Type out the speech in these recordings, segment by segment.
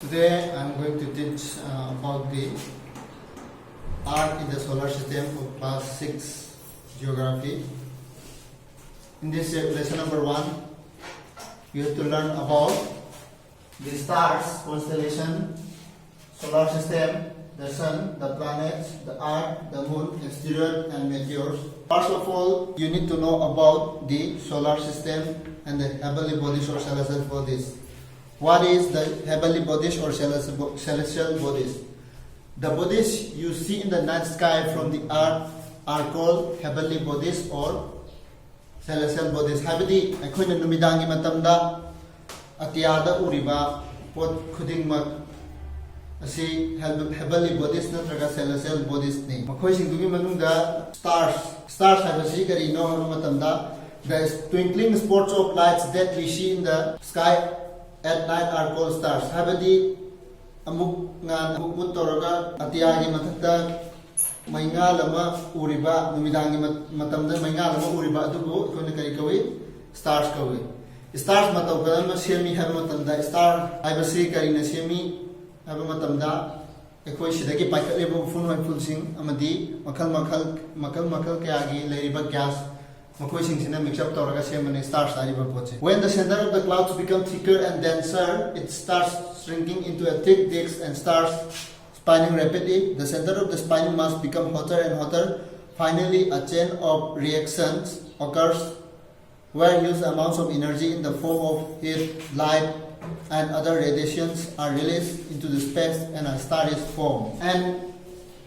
Today I am going to teach about the Earth in the solar system of class 6 geography. In this lesson number 1, you have to learn about the stars, constellation, solar system, the sun, the planets, the earth, the moon, asteroids and meteors. First of all, you need to know about the solar system and the heavenly bodies or celestial bodies. What is the heavenly bodies or celestial bodies? The bodies you see in the night sky from the earth are called heavenly bodies or celestial bodies. Habidi akoina numidangi matamda atiyada uriba pot khudingmak asi heavenly bodies natraga celestial bodies ni. Makhoi singdugi manungda stars habasi kari no hanu matamda the twinkling spots of lights that we see in the sky at night are called stars. Habadi amuk ngan amuk toraga atiyagi mathakta mainga lama uriba numidangi matamda mainga lama uriba adubu ikona kari kawi stars kawi. Stars mataw kadama semi haba matamda star habasi kari na semi haba matamda ekoi sidagi paikatleba phun hoi phulsing amadi makal kayagi leiriba gas mix up stars. When the center of the clouds becomes thicker and denser, it starts shrinking into a thick disk and starts spinning rapidly. The center of the spinning mass becomes hotter and hotter. Finally, a chain of reactions occurs where huge amounts of energy in the form of heat, light, and other radiations are released into the space and a star is formed. And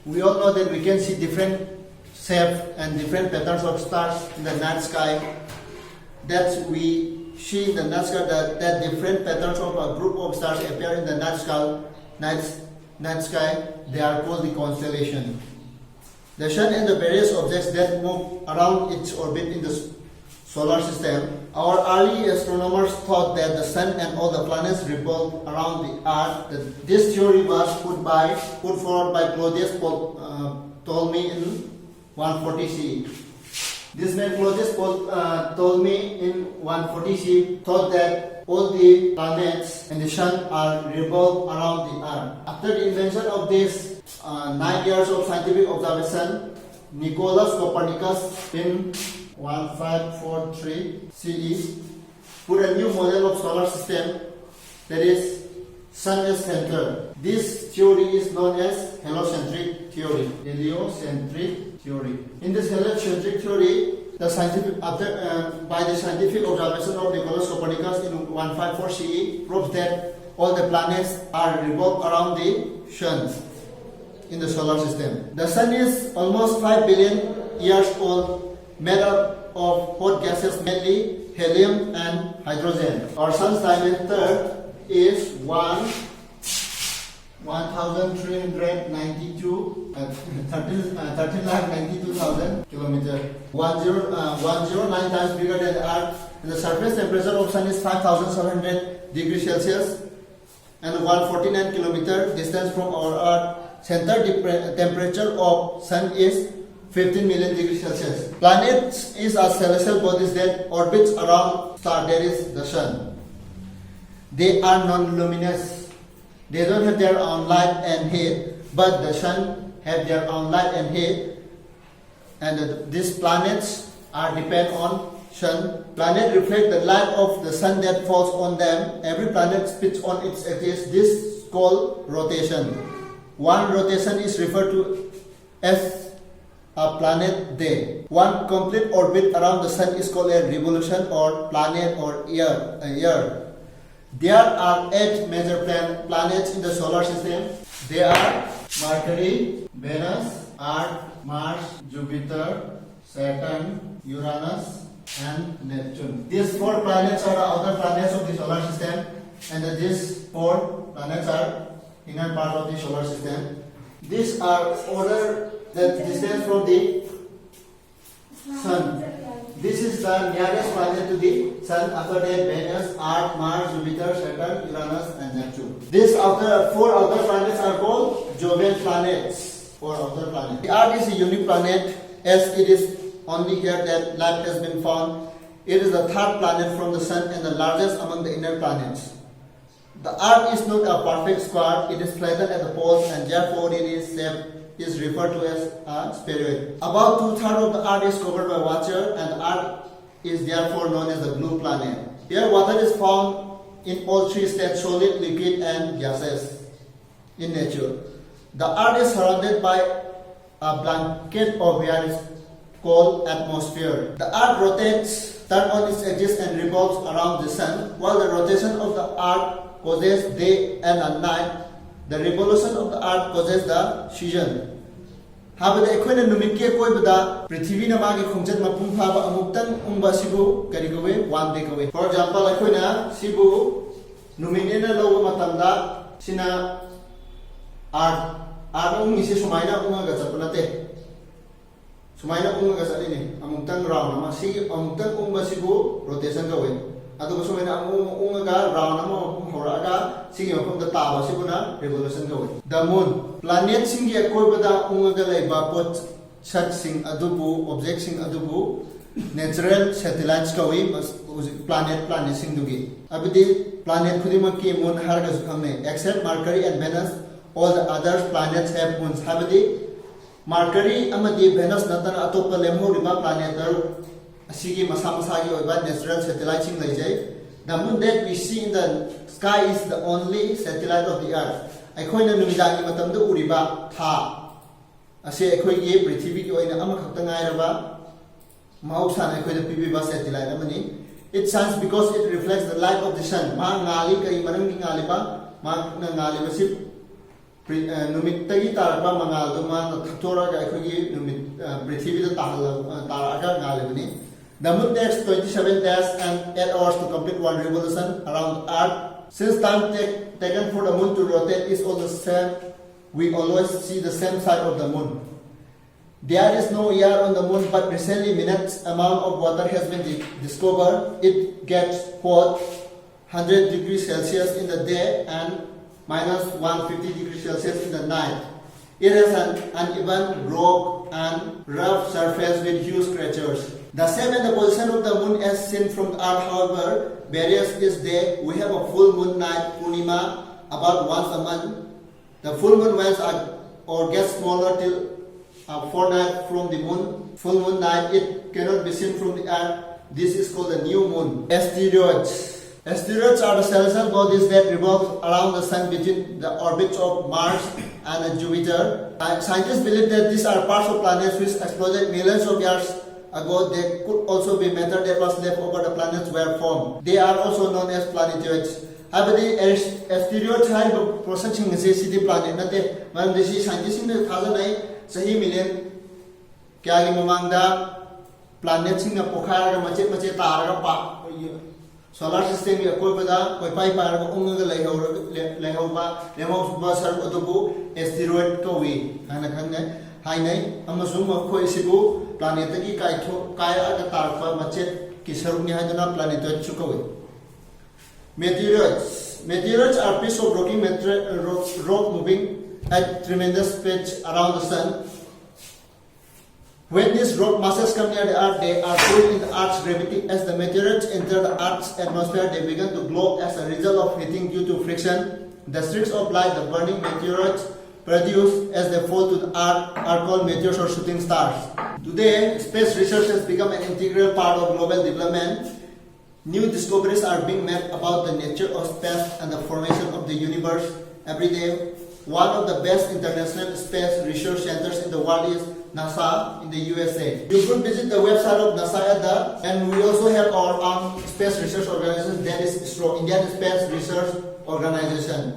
we all know that we can see different shape and different patterns of stars in the night sky. That we see in the night sky that different patterns of a group of stars appear in the night sky. They are called the constellation. The sun and the various objects that move around its orbit in the solar system. Our early astronomers thought that the sun and all the planets revolve around the earth. This theory was put forward by Claudius Ptolemy in 140 CE. This man Claudius Ptolemy in 140 CE thought that all the planets and the sun are revolve around the earth. After the invention of this 9 years of scientific observation, Nicolaus Copernicus in 1543 CE put a new model of solar system, that is sun as center. This theory is known as heliocentric theory. In this heliocentric theory, by the scientific observation of Nicolaus Copernicus in 154 CE proves that all the planets are revolve around the sun in the solar system. The sun is almost 5 billion years old, made up of hot gases, mainly helium and hydrogen. Our sun's diameter is 13,92,000 kilometers. 109 times bigger than the Earth. And the surface temperature of Sun is 5,700 degrees Celsius, and 149 kilometer distance from our Earth. Center temperature of Sun is 15 million degrees Celsius. Planets is a celestial bodies that orbits around star, that is the Sun. They are non-luminous. They don't have their own light and heat, but the sun have their own light and heat, and these planets are depend on sun. Planet reflect the light of the sun that falls on them. Every planet spins on its axis. This is called rotation. One rotation is referred to as a planet day. One complete orbit around the sun is called a revolution or planet or year. There are 8 major planets in the solar system. They are Mercury, Venus, Earth, Mars, Jupiter, Saturn, Uranus, and Neptune. These 4 planets are the outer planets of the solar system, and these 4 planets are inner part of the solar system. These are order the distance from the sun. This is the nearest planet to the sun. After that, Venus, Earth, Mars, Jupiter, Saturn, Uranus, and Neptune. These 4 outer planets are called Jovian planets. 4 outer planets. The Earth is a unique planet, as it is only here that life has been found. It is the 3rd planet from the sun and the largest among the inner planets. The Earth is not a perfect square, it is flattened at the poles and therefore its shape is referred to as a spheroid. About 2/3 of the Earth is covered by water and the Earth is therefore known as the blue planet. Here water is found in all three states, solid, liquid and gaseous in nature. The Earth is surrounded by a blanket of air called atmosphere. The Earth rotates, turns on its axis and revolves around the sun, while the rotation of the Earth causes day and a night. The revolution of the Earth causes the season. Habada ekhona numikki koibada prithvi na magi khongjat mapung phaba amuktan ungba sibu kari kowe one day kowe. For example, ekhona sibu numine na lowa matamda sina Earth ungi se sumaina unga ga chapnate. Sumaina unga ga chatini amuktan round ama si amuktan ungba sibu rotation kowe. Aduga sumaina unga ga round ama mapung horaga sigi mapung da taba sibuna revolution kowe. The moon planet singi akoibada unga laiba pot chat sing adubu object sing adubu natural satellites kawi planet sing dugi abidi planet khudimaki moon harga sukhamne except Mercury and Venus. All the other planets have moons. Habidi Mercury amadi Venus natana atopa lemho riba planet asigi masa masagi oiba natural satellites sing laijai. The moon that we see in the sky is the only satellite of the earth. ꯑꯩꯈꯣꯏꯅ ꯅꯨꯃꯤꯗꯥꯡꯒꯤ ꯃꯇꯝꯗ ꯎꯔꯤꯕ ꯊꯥ ꯑꯁꯤ ꯑꯩꯈꯣꯏꯒꯤ ꯄ꯭ꯔꯤꯊꯤꯕꯤꯒꯤ ꯑꯣꯏꯅ ꯑꯃꯈꯛꯇ ꯉꯥꯏꯔꯕ ꯃꯍꯧꯁꯥꯅ ꯑꯩꯈꯣꯏꯗ ꯄꯤꯕꯤꯕ ꯁꯦꯇꯦꯂꯥꯏꯠ ꯑꯃꯅꯤ. It shines because it reflects the light of the sun. ꯃꯥ ꯉꯥꯜꯂꯤ ꯀꯔꯤ ꯃꯔꯝꯒꯤ ꯉꯥꯜꯂꯤꯕ ꯃꯥꯅ ꯉꯥꯜꯂꯤꯕꯁꯤ ꯅꯨꯃꯤꯠꯇꯒꯤ ꯇꯥꯔꯛꯄ ꯃꯉꯥꯜꯗꯨ ꯃꯥꯅ ꯊꯛꯇꯣꯔꯒ ꯑꯩꯈꯣꯏꯒꯤ ꯅꯨꯃꯤꯠ ꯄ꯭ꯔꯤꯊꯤꯕꯤꯗ ꯇꯥꯔꯛꯑꯒ ꯉꯥꯜꯂꯤꯕꯅꯤ. The moon takes 27 days and 8 hours to complete one revolution around the earth. Since time taken for the moon to rotate is all the same, we always see the same side of the moon. There is no air on the moon, but recently minute amount of water has been discovered. It gets hot 100 degrees Celsius in the day and minus 150 degrees Celsius in the night. It has an uneven rock and rough surface with huge craters. The shape and the position of the moon as seen from the earth, however, varies each day. We have a full moon night, Purnima, about once a month. The full moon wanes or gets smaller till a fortnight from the moon. Full moon night, it cannot be seen from the earth. This is called the new moon. Asteroids. Asteroids are the celestial bodies that revolve around the sun between the orbits of Mars and Jupiter. Scientists believe that these are parts of planets which exploded millions of years ago. They could also be matter that was left over the planets were formed. They are also known as planetoids. Habadi asteroids haiba processing se city planet nate man desi scientists ne thaja nai sahi million kya gi mamangda planet sing na pokhara ga mache tar ga solar system ya koi bada koi pai par ga unga leihauba lemau ba sar adubu asteroid ko wi hana khanne hainai amasung khoi sibu planet ki kaya aga tarpa machet ki saruni haidana planetoid chu ko wi. Meteoroids. Meteoroids are pieces of rock moving at tremendous speeds around the sun. When these rock masses come near the earth, they are pulled in the earth's gravity. As the meteorites enter the earth's atmosphere, they begin to glow as a result of heating due to friction. The streaks of light the burning meteoroids produce as they fall to the earth are called meteors or shooting stars. Today, space research has become an integral part of global development. New discoveries are being made about the nature of space and the formation of the universe every day. One of the best international space research centers in the world is NASA in the USA. You could visit the website of NASA and we also have our own space research organization, that is ISRO, Indian Space Research Organization.